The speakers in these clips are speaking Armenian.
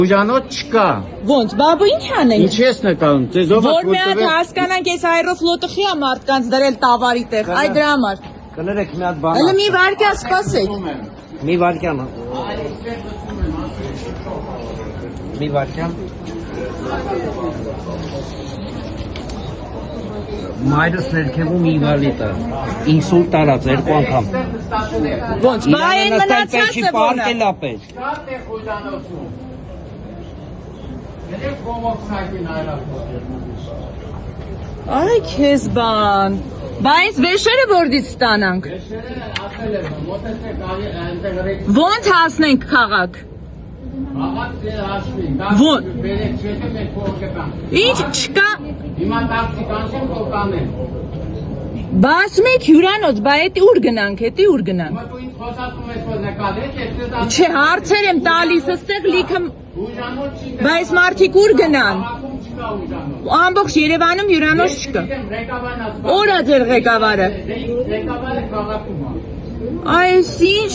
Ուժանոց չկա։ Ոնց, բաբու ինչ անենք։ Ինչ ես նկարում, ձեզով Որ մի հատ հասկանանք այս Aeroflot-ը խի է մարդկանց դրել տավարի տեղ, այ դրա համար։ Կներեք մի հատ բան։ Հələ մի վարկյա սպասեք։ Մի վարկյան։ Մի վարկյան։ Մայրս ներքևում իվալիտ է։ Ինսուլտ արած երկու անգամ։ Ոնց, բա այն մնացածը ո՞րն է։ լապեջ։ Այ քեզ բան։ Բա այս վեշերը որտից ստանանք։ Ոնց հասնենք քաղաք։ Ինչ չկա։ Բա ասում եք հյուրանոց, բա էդի ուր գնանք, էդի ուր գնանք։ Չէ, հարցեր եմ տալիս, ըստեղ լիքը։ Բա այս մարդիկ ուր գնան։ Ամբողջ Երևանում հյուրանոց չկա։ Ո՞ր է ձեր ղեկավարը։ Այս ինչ։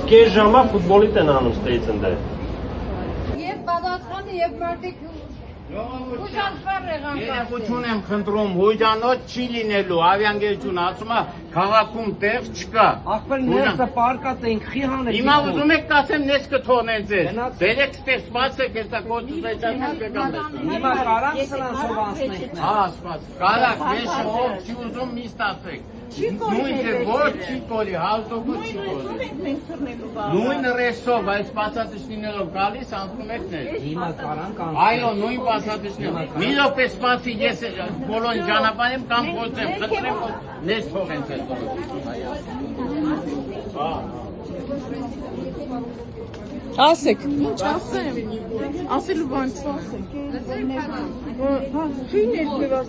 Կես ժամա ֆուտբոլի տեն անում ստեից ընդ է։ Եվ պատասխանը և մարդիկ ուշանցվար եղան Երեխություն եմ խնդրում, հույժանոց չի լինելու, ավիանգերություն ասում է քաղաքում տեղ չկա։ Ախպեր ներսը պարկած ենք, խի հանեք։ Հիմա ուզում եք կասեմ ներս կթողնեն ձեզ։ Բերեք ստեղ սպասեք, հեսա կոչուս այդական կգամ։ Հիմա կարանք սրանց անցնենք։ Հա, սպաս, կարակ, վեշը ով չի ուզում միստ ասեք։ Նույն թե ոչ չի կորի, հալտոկոտ չի կորի։ Նույն ռեսով, այս պասատիչնիներով գալիս անցնում եք ներ։ Հիմա կարանք անցնենք։ Այո, նույն պասատիչներով։ Մի րոպե սպասի, ես բոլորին ճանապարհեմ կամ փոխեմ, խնդրեմ, ներս թողեն ձեզ։ Ասեք։ Ինչ ասեմ, ասելու բան չասեք։ Չի ներգրված,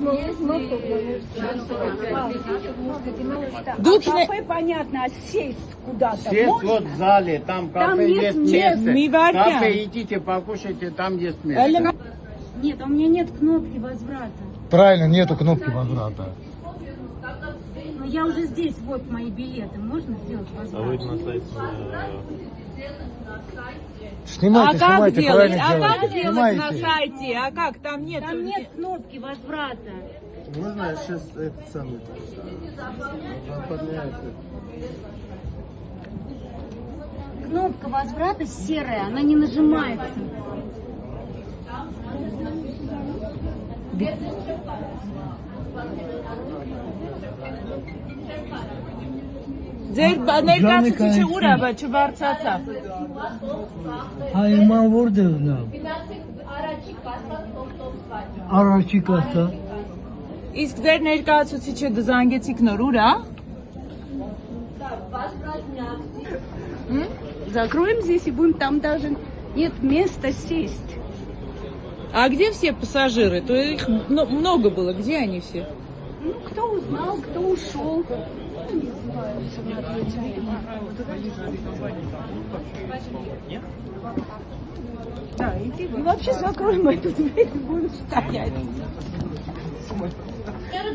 Դուք понятно, сесть куда-то. Сесть вот в зале, там кафе есть место. Ми варкам. Кафе идите, покушайте, там есть место. Нет, у меня нет кнопки возврата. Правильно, нету кнопки возврата. Но я уже здесь, вот мои билеты. Можно сделать возврат? Снимайте, как снимайте, делать? правильно А как делайте. делать на Снимайте. сайте? А как? Там нет. Там нет кнопки возврата. Можно я сейчас этот самый подняется? Кнопка возврата серая, она не нажимается. Ձեր ներկայացուցիչը ուր է, բա չբարձացավ։ Հայման որտեղն է։ Առաջի կասա։ Իսկ ձեր ներկայացուցիչը դզանգեցիք նոր ուր է։ Закроем здесь и будем, там даже нет места сесть. А где все пассажиры? То их много было. Где они все? Ну, кто узнал, кто ушел. Да, иди. И вообще закроем эту дверь и будем стоять.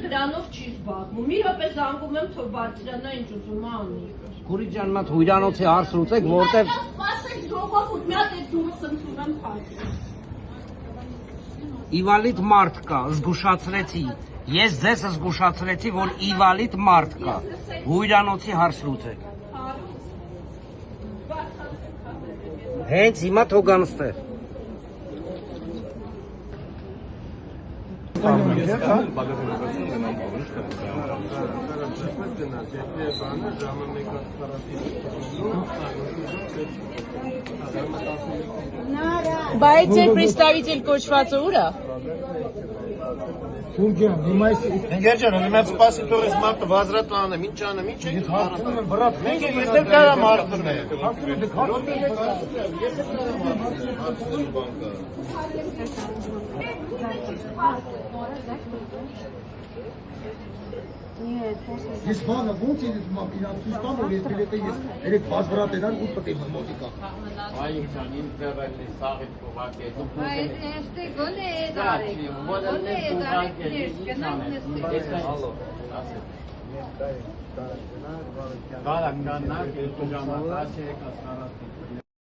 Դրանով չի զբաղվում։ Մի րոպե զանգում եմ, թող բարձրանա ինչ ուզում անի։ Քուրի ջան, մատ հույրանոցի հարց լուծեք, որտեղ Սպասեք, ժողովուրդ, մի հատ այդ դուրս ընտրում փակ։ իվալիտ մարդ կա, զգուշացրեցի։ Ես ձեզ զգուշացրեցի, որ իվալիտ մարդ կա։ Հույրանոցի հարց լուծեք։ Հենց հիմա թողան ստեղ։ Բայց ձեր представитель կոչվածը ուր է։ Тургян, внимайте. Գերջան, ունեմ եմ սպասի թող ես մարդը վազրատ անեմ, ինչ անեմ, ինչ եք Հարցնում եմ, բրատ, Մենք ես դեռ կարամ հարցնել։ Ես բանը ոնց ինձ իրանց ցույց տամ, որ ես բիլետը ես երեք բազմրատ են ու պետք է մոտիկա։ Այ ջան, ինձ ձեռել է սաղից կողակե։ Este gole dare. Gole dare knjeshke, na Գալակ կաննակ, 2 ժամանակ, 10 երեք ասնարած։